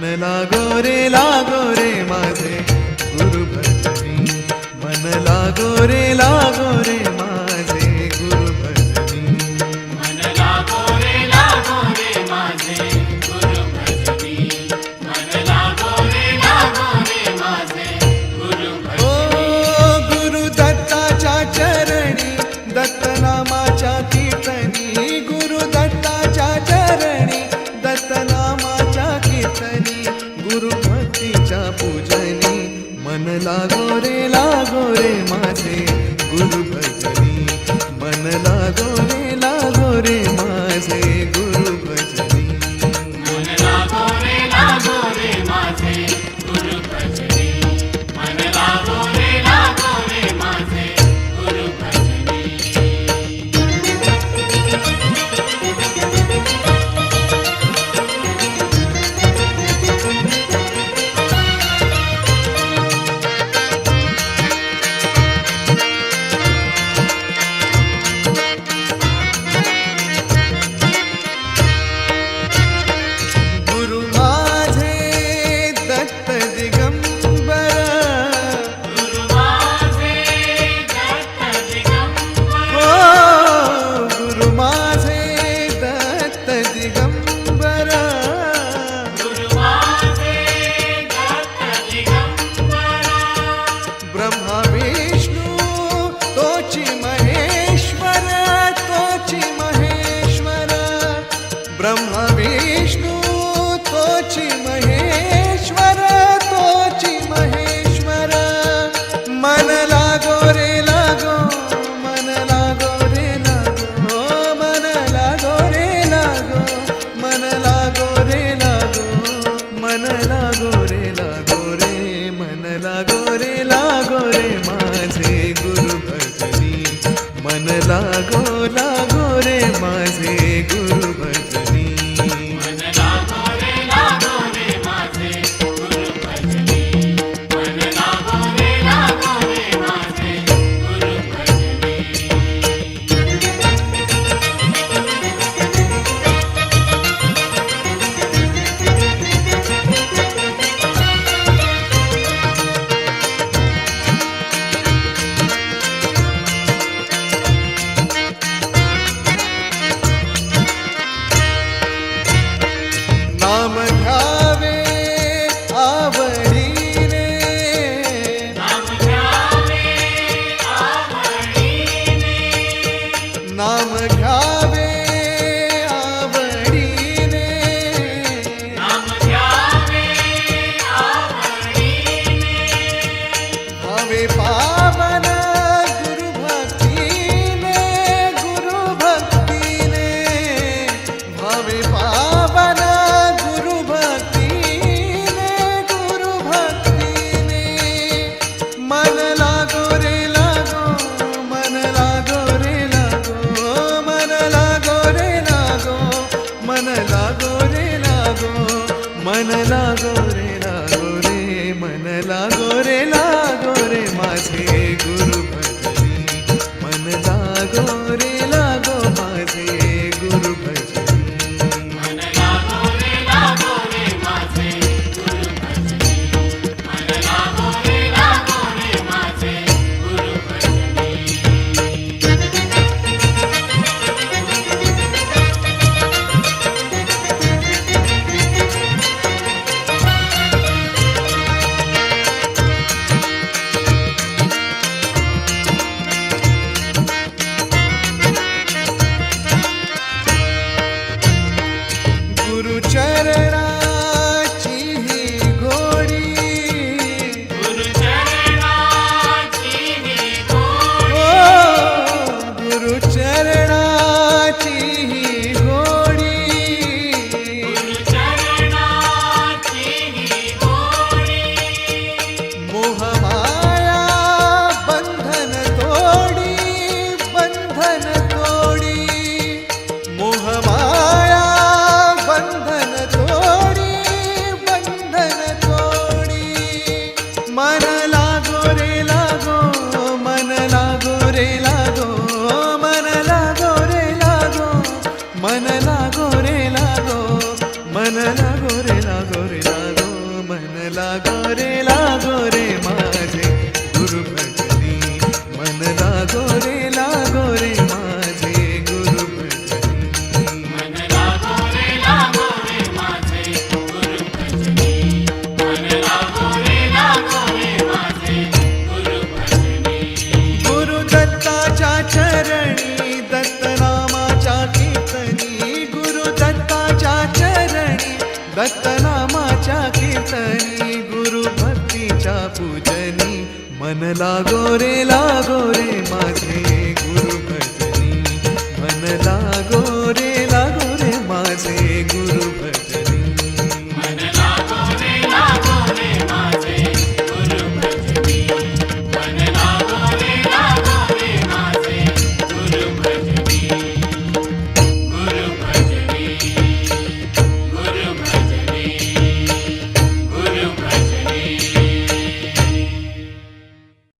मन लागो रे माझे गुरु भजनी, मन लागो रे माझे गुरु भजनी, मन लागो रे माझे गुरु भजनी, मन लागो रे माझे गुरु भजनी. ओ गुरु दत्ताच्या चरणी दत्त नामाच्या कीर्तनी, गुरु दत्ताच्या चरणी दत्त नामाच्या कीर्तनी, गुरु भक्तीच्या पूजनी, मन लागो रे माझे गुरु भजनी, मन लागो रे माझे गुरु भजनी, मन लागो रे माझे गुरु भजनी, मन लागो रे माझे गुरु भजनी. ब्रह्मा विष्णु तोची महेश्वर, तोची महेश्वर, मन लागो रे मन लागो रे मन लागो रे मन लागो रे मन लागो रे मन लागो रे माझे गुरु भजनी, मन लागो रे माझे गुरु भजनी, मन लागो रे माझे गुरु भजनी, मन लागो रे माझे गुरु भजनी. नाम घ्यावे आवडीने, नाम घ्यावे आवडीने, नाम घ्यावे आवडीने, नाम घ्यावे आवडीने. भावे पावन गुरु भक्तीने, गुरु भक्तीने, भावे पावन गुरु भक्तीने, गुरु भक्तीने, मन लागो रे मन लागो रे मन लागो रे मन लागो रे मन लागो रे मन लागो रे माझे गुरु भजनी, मन लागो रे माझे गुरु भजनी, मन लागो रे माझे गुरु भजनी, मन लागो रे माझे गुरु भजनी. गुरु चरणाची ही घोडी, गुरु चरणाची ही घोडी, ओ गुरु चरणाची ही घोडी, गुरु चरणाची ही घोडी. मोहमाया बंधन तोडी, बंधन तोडी, मोहमाया बंधन तोडी, बंधन तोडी, मन लागो रे मन लागो रे मन लागो रे मन लागो रे मन लागो रे दत्तनामाच्या कीर्तनी गुरु भक्तीच्या पूजनी मन लागो रे माझे